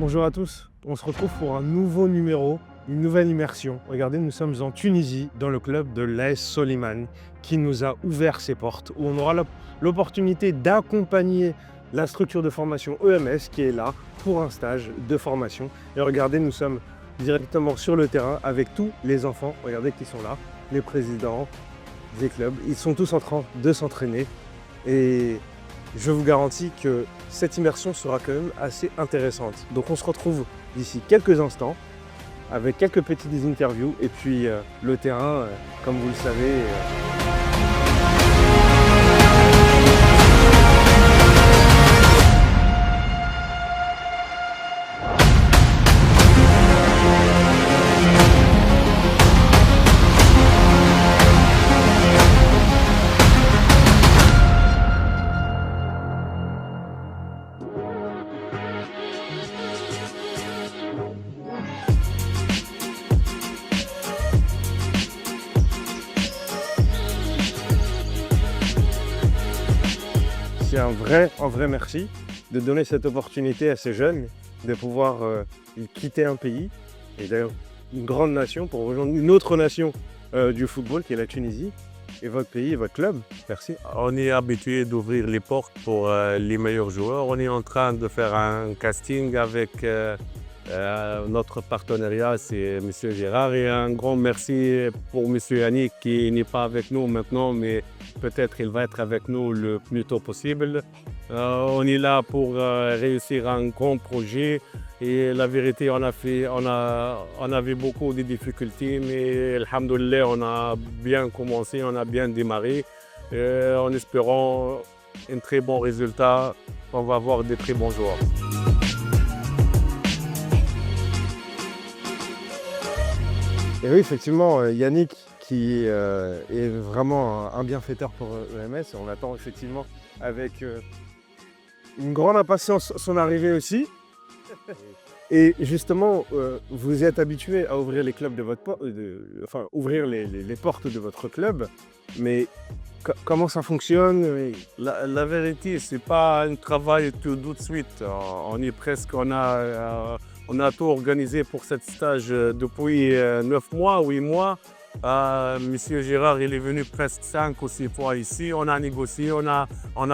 Bonjour à tous, on se retrouve pour un nouveau numéro, une nouvelle immersion. Regardez, nous sommes en Tunisie, dans le club de l'AS Soliman, qui nous a ouvert ses portes, où on aura l'opportunité d'accompagner la structure de formation EMS qui est là pour un stage de formation. Et regardez, nous sommes directement sur le terrain avec tous les enfants, regardez qui sont là, les présidents des clubs. Ils sont tous en train de s'entraîner et je vous garantis que cette immersion sera quand même assez intéressante. Donc on se retrouve d'ici quelques instants avec quelques petites interviews et puis le terrain, comme vous le savez. C'est un vrai merci de donner cette opportunité à ces jeunes de pouvoir quitter un pays, et d'ailleurs une grande nation, pour rejoindre une autre nation du football qui est la Tunisie, et votre pays et votre club. Merci. On est habitué d'ouvrir les portes pour les meilleurs joueurs. On est en train de faire un casting avec notre partenariat, c'est M. Gérard. Et un grand merci pour M. Yannick qui n'est pas avec nous maintenant, mais peut-être il va être avec nous le plus tôt possible. On est là pour réussir un grand projet. Et la vérité, on avait beaucoup de difficultés, mais alhamdoulilah, on a bien commencé, on a bien démarré. En espérant un très bon résultat, on va avoir des très bons joueurs. Et oui, effectivement, Yannick qui est vraiment un bienfaiteur pour l'EMS. On attend effectivement avec une grande impatience son arrivée aussi. Et justement, vous êtes habitué à ouvrir les clubs de votre ouvrir les portes de votre club, mais comment ça fonctionne? La vérité, c'est pas un travail tout de suite. On a tout organisé pour ce stage depuis 9 mois, 8 mois. Monsieur Gérard, il est venu presque 5 ou 6 fois ici. On a négocié, on a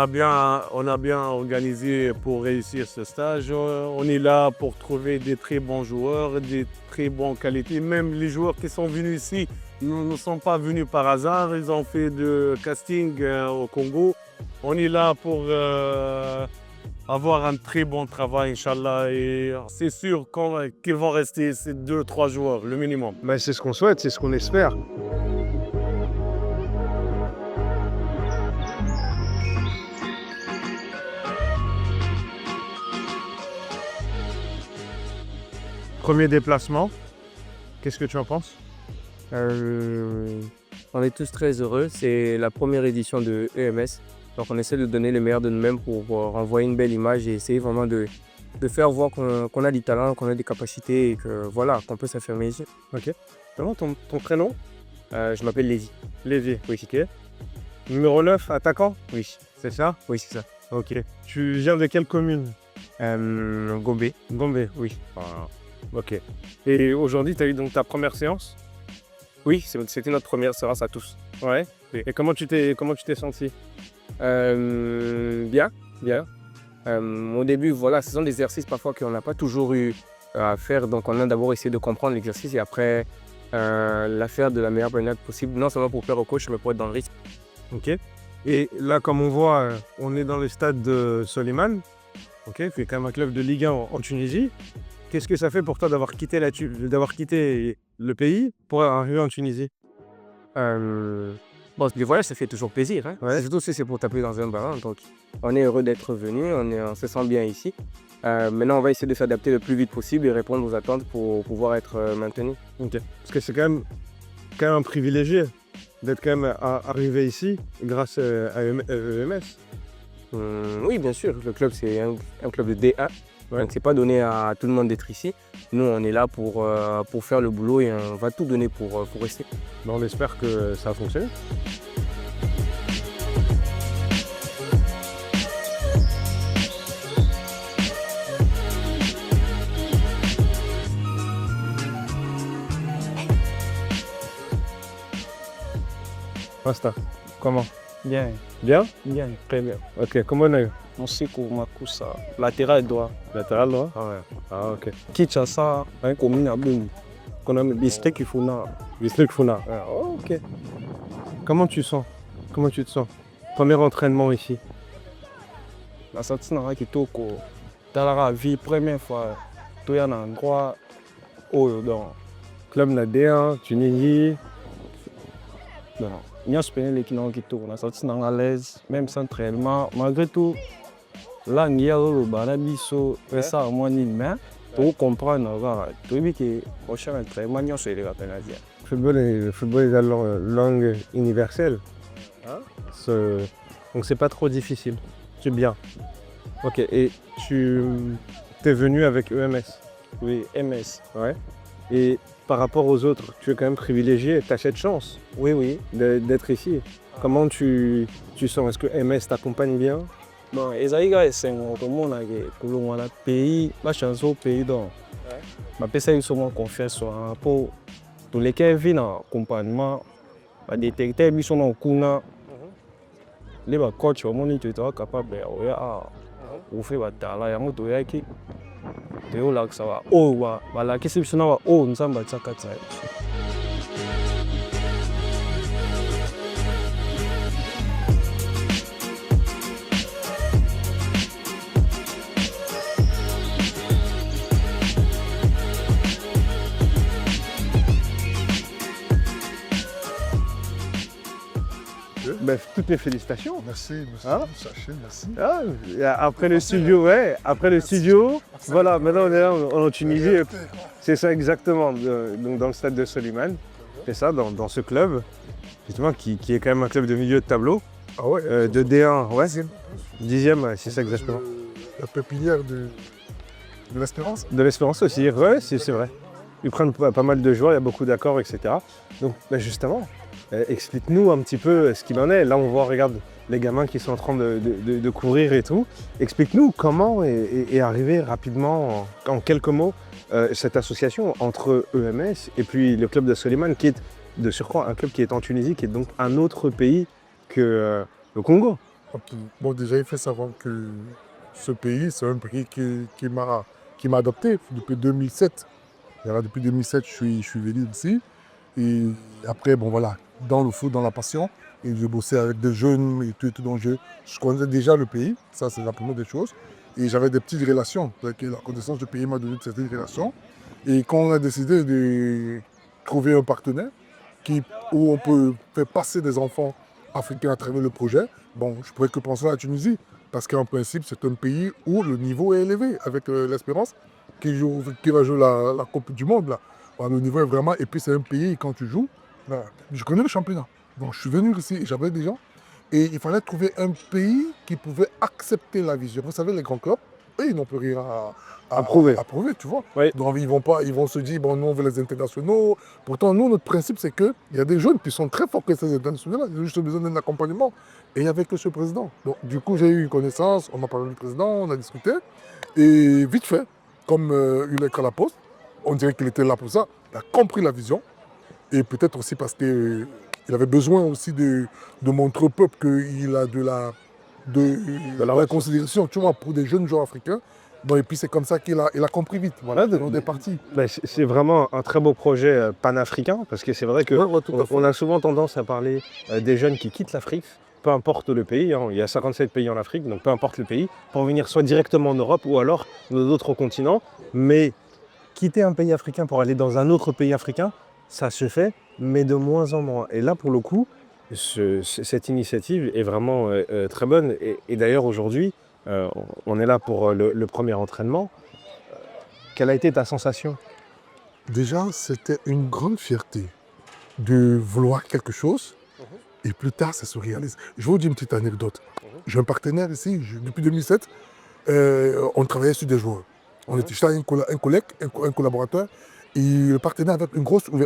bien organisé pour réussir ce stage. On est là pour trouver des très bons joueurs, des très bonnes qualités. Même les joueurs qui sont venus ici ne sont pas venus par hasard. Ils ont fait de casting au Congo. On est là pour avoir un très bon travail, Inch'Allah. Et c'est sûr qu'ils vont rester ces 2-3 joueurs, le minimum. Ben, c'est ce qu'on souhaite, c'est ce qu'on espère. Premier déplacement, qu'est-ce que tu en penses? On est tous très heureux. C'est la première édition de EMS. Donc on essaie de donner le meilleur de nous-mêmes pour renvoyer une belle image et essayer vraiment de faire voir qu'on a du talent, qu'on a des capacités et que voilà, qu'on peut s'affirmer ici. Ok. Comment ton prénom? Je m'appelle Lévi. Lévi. Oui. Ok. Numéro 9, attaquant? Oui. C'est ça? Oui, c'est ça. Ok. Tu viens de quelle commune? Gombe. Gombe. Oui. Ah, ok. Et aujourd'hui, tu as eu donc ta première séance? Oui, c'était notre première séance à tous. Ouais. Oui. Et comment tu t'es senti? Bien. Au début, voilà, ce sont des exercices parfois qu'on n'a pas toujours eu à faire. Donc on a d'abord essayé de comprendre l'exercice et après la faire de la meilleure manière possible. Non seulement pour plaire au coach, mais pour être dans le risque. Ok. Et là, comme on voit, on est dans le stade de Soliman. Ok. C'est quand même un club de Ligue 1 en Tunisie. Qu'est-ce que ça fait pour toi d'avoir quitté le pays pour arriver en Tunisie? Bon, le voyage, ça fait toujours plaisir. Hein? Ouais. Surtout si c'est pour taper dans un ballon. Donc, on est heureux d'être venu, on se sent bien ici. Maintenant, on va essayer de s'adapter le plus vite possible et répondre aux attentes pour pouvoir être maintenu. Ok. Parce que c'est quand même un privilégié d'être quand même arrivé ici grâce à EMS. Oui, bien sûr. Le club, c'est un club de D1. Ouais. Donc, c'est pas donné à tout le monde d'être ici. Nous, on est là pour faire le boulot et on va tout donner pour rester. On espère que ça a fonctionné. Rasta. Comment? Bien, Bien? bien, très bien. Ok, comment on a eu? On sait qu'on m'a ça. Latéral droit. Latéral droit? Ah ouais. Ah, ok. Kinshasa, un commune à Boum. Qu'on a mis district il faut là. District Funa. Ouais. Oh, ok. Comment tu sens? Comment tu te sens? Premier entraînement ici. La sortie n'a qui toko. Dans la vie, première fois, tu es un endroit où donc. Club na D1, Tunisie. Non. Il y a un spécial qui n'a qui tourne. La sortie n'a à l'aise, même sans entraînement. Malgré tout, là, il y a le barabiso, et ça, moi, ni main. Pour comprendre, tu vois que le prochain entraînement, il y a un pénalty. Le football est la langue universelle. Donc c'est pas trop difficile. C'est bien. Ok, et tu es venu avec EMS. Oui, MS. Ouais. Et par rapport aux autres, tu es quand même privilégié, tu as cette chance Oui, oui. d'être ici. Comment tu sens? Est-ce que MS t'accompagne bien? Bon, Esaïga, c'est un monde qui est pays, la chance au pays donc. Ma personne est souvent confiance pour tous les qui viennent en accompagnement, les détecteurs qui sont en cours, les coachs au monde tu es capable de faire des talents, il y a un tour qui est là que ça va. Oh, voilà, qu'est-ce que c'est que oh, nous sommes battus à 4. Toutes mes félicitations. Merci, monsieur. Hein? Sachez, merci. Ah, après le studio, ouais, après le studio, voilà, maintenant on est là en Tunisie. C'est ça exactement, donc dans le stade de Soliman. C'est ça, dans ce club, justement, qui est quand même un club de milieu de tableau, Ah ouais, de D1, ouais, dixième. 10e, ouais, c'est ça exactement. La pépinière de l'Espérance. De l'Espérance aussi, ouais, c'est vrai. Ils prennent pas mal de joueurs, il y a beaucoup d'accords, etc. Donc, justement, explique-nous un petit peu ce qu'il en est. Là, on voit, regarde, les gamins qui sont en train de courir et tout. Explique-nous comment est arrivé rapidement, en quelques mots, cette association entre EMS et puis le club de Soliman, qui est de surcroît un club qui est en Tunisie, qui est donc un autre pays que le Congo. Bon, déjà, il faut savoir que ce pays, c'est un pays qui m'a adopté depuis 2007. Depuis 2007, je suis venu ici. Et après, bon voilà, dans le foot, dans la passion, et je bossais avec des jeunes et tout, donc je connaissais déjà le pays. Ça, c'est la première des choses. Et j'avais des petites relations. La connaissance du pays m'a donné certaines relations. Et quand on a décidé de trouver un partenaire où on peut faire passer des enfants africains à travers le projet, bon, je pourrais que penser à la Tunisie. Parce qu'en principe, c'est un pays où le niveau est élevé, avec l'Espérance, qui va jouer la Coupe du Monde. Là. Le niveau est vraiment... Et puis c'est un pays, quand tu joues, là, je connais le championnat. Donc je suis venu ici et j'avais des gens. Et il fallait trouver un pays qui pouvait accepter la vision. Vous savez, les grands clubs, eux, ils n'ont plus rien à prouver, tu vois. Oui. Donc ils vont se dire, bon, nous on veut les internationaux. Pourtant, nous, notre principe, c'est qu'il y a des jeunes qui sont très forts que ces internationaux-là. Ils ont juste besoin d'un accompagnement. Et il n'y avait que ce président. Donc du coup, j'ai eu une connaissance, on m'a parlé du président, on a discuté. Et vite fait, comme il est à la poste, on dirait qu'il était là pour ça. Il a compris la vision. Et peut-être aussi parce qu'il avait besoin aussi de montrer au peuple qu'il a de la considération, tu vois, pour des jeunes joueurs africains. Bon, et puis c'est comme ça qu'il a compris vite. Voilà, on est parti. C'est vraiment un très beau projet panafricain, parce que c'est vrai qu'on a souvent tendance à parler des jeunes qui quittent l'Afrique, peu importe le pays, hein. Il y a 57 pays en Afrique, donc peu importe le pays, pour venir soit directement en Europe ou alors dans d'autres continents. Mais quitter un pays africain pour aller dans un autre pays africain, ça se fait, mais de moins en moins. Et là, pour le coup, cette initiative est vraiment très bonne. Et d'ailleurs, aujourd'hui, on est là pour le premier entraînement. Quelle a été ta sensation? Déjà, c'était une grande fierté de vouloir quelque chose et plus tard, ça se réalise. Je vais vous dire une petite anecdote. J'ai un partenaire ici, depuis 2007, on travaillait sur des joueurs. J'étais un collaborateur, et le partenaire avait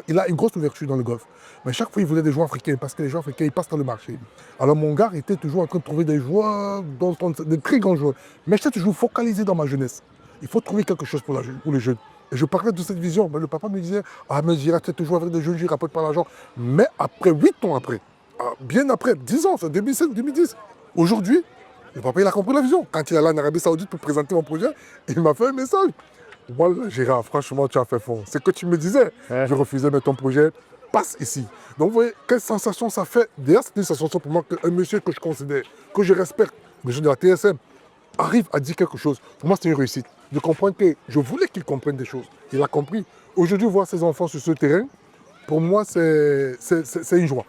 il a une grosse ouverture dans le golf. Mais chaque fois, il voulait des joueurs africains, parce que les joueurs africains, ils passent dans le marché. Alors mon gars était toujours en train de trouver des joueurs, de très grands joueurs. Mais j'étais toujours focalisé dans ma jeunesse. Il faut trouver quelque chose pour les jeunes. Et je parlais de cette vision. Mais le papa me disait, ah mais j'irai toujours avec des jeunes, je ne rapporte pas l'argent. Mais après, 8 ans après, bien après, 10 ans, c'est 2007, 2010. Aujourd'hui, le papa, il a compris la vision. Quand il est allé en Arabie Saoudite pour présenter mon projet, il m'a fait un message. Moi, Gérard, franchement, tu as fait fort. C'est que tu me disais, Ouais. je refusais, mais ton projet passe ici. Donc, vous voyez, quelle sensation ça fait. D'ailleurs, c'est une sensation pour moi qu'un monsieur que je considère, que je respecte, le monsieur de la TSM, arrive à dire quelque chose. Pour moi, c'est une réussite. De comprendre que je voulais qu'il comprenne des choses. Il a compris. Aujourd'hui, voir ses enfants sur ce terrain, pour moi, c'est une joie.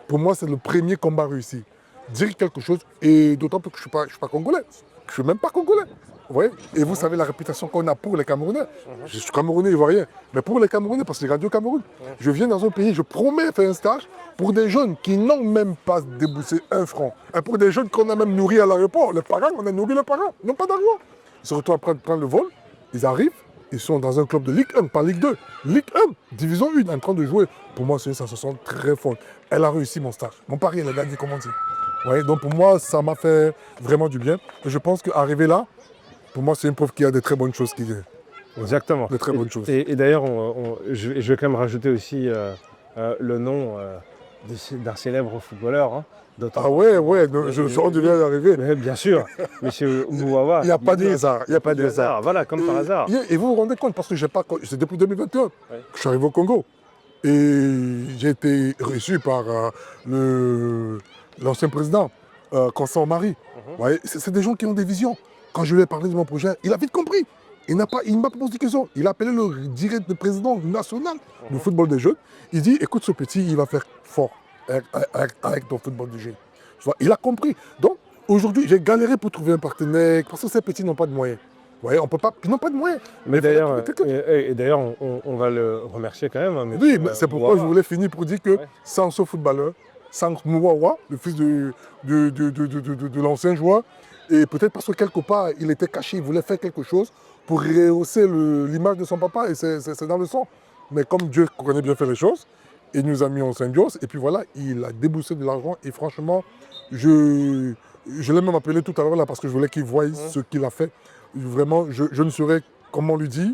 Pour moi, c'est le premier combat réussi. Dire quelque chose, et d'autant plus que je ne suis pas congolais. Je ne suis même pas congolais. Vous voyez? Et vous savez la réputation qu'on a pour les Camerounais. Je suis Camerounais, ivoirien. Mais pour les Camerounais, parce que j'ai grandi au Cameroun. Je viens dans un pays, je promets faire un stage pour des jeunes qui n'ont même pas déboursé un franc. Et pour des jeunes qu'on a même nourris à l'aéroport. Les parents, on a nourri les parents. Ils n'ont pas d'argent. Ils se retrouvent à prendre le vol. Ils arrivent. Ils sont dans un club de Ligue 1, pas Ligue 2. Ligue 1, Division 1, en train de jouer. Pour moi, c'est une sensation très forte. Elle a réussi mon stage. Mon pari, elle a gagné, comment dire. Ouais, donc pour moi, ça m'a fait vraiment du bien. Et je pense qu'arriver là, pour moi, c'est une preuve qu'il y a de très bonnes choses qui viennent. Exactement. De très bonnes choses. Et d'ailleurs, je vais quand même rajouter aussi le nom d'un célèbre footballeur. Hein, Ah ouais, on devait y arriver. Mais bien sûr, monsieur Mouawa. Il n'y a pas de hasard. Il n'y a pas de hasard. Voilà, comme par hasard. Et vous vous rendez compte, parce que c'est depuis 2021 que je suis arrivé au Congo. Et j'ai été reçu par l'ancien président, Constant Marie. Ouais, c'est des gens qui ont des visions. Quand je lui ai parlé de mon projet, il a vite compris. Il m'a pas posé de questions. Il a appelé le président national du football des jeunes. Il dit, écoute ce petit, il va faire fort avec ton football des jeunes. Tu vois, il a compris. Donc, aujourd'hui, j'ai galéré pour trouver un partenaire, parce que ces petits n'ont pas de moyens. Ouais, on peut pas, ils n'ont pas de moyens. Mais Il faudrait d'ailleurs, trouver quelqu'un. d'ailleurs, on va le remercier quand même. Hein, mais Oui, mais c'est pourquoi je voulais finir pour dire que Ouais. sans ce footballeur, sans Mouawa, le fils de l'ancien joueur, et peut-être parce que quelque part, il était caché, il voulait faire quelque chose pour rehausser l'image de son papa, et c'est dans le sang. Mais comme Dieu connaît bien faire les choses, il nous a mis en symbiose, et puis voilà, il a déboursé de l'argent, et franchement, je l'ai même appelé tout à l'heure là, parce que je voulais qu'il voie ce qu'il a fait. Vraiment, je ne saurais comment lui dire.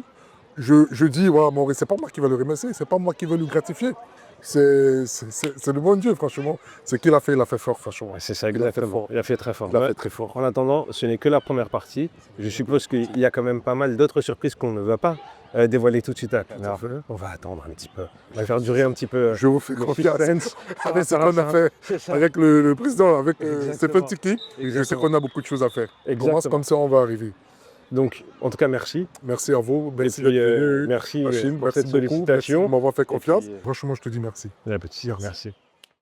Je dis, ouais, Maurice, c'est pas moi qui vais le remercier, c'est pas moi qui vais le gratifier. C'est le bon Dieu, franchement. Ce qu'il a fait, il a fait fort, franchement. Ouais, c'est ça, exactement. Il a fait très fort. Il a fait très fort. En attendant, ce n'est que la première partie. Je suppose qu'il y a quand même pas mal d'autres surprises qu'on ne va pas dévoiler tout de suite à la caméra. On va attendre un petit peu. On va faire durer un petit peu. Je vous fais le confiance. suspense. Avec ce qu'on a fait C'est ça. avec le président, avec Exactement. Stéphane Tiki, je sais Exactement. qu'on a beaucoup de choses à faire. Pour moi, c'est Exactement. comme ça on va arriver. Donc, en tout cas, merci. Merci à vous. Et Merci puis, d'être venu. merci Machine, pour merci cette beaucoup. Merci sollicitation. de m'avoir fait confiance. puis, Franchement, je te dis merci. Merci.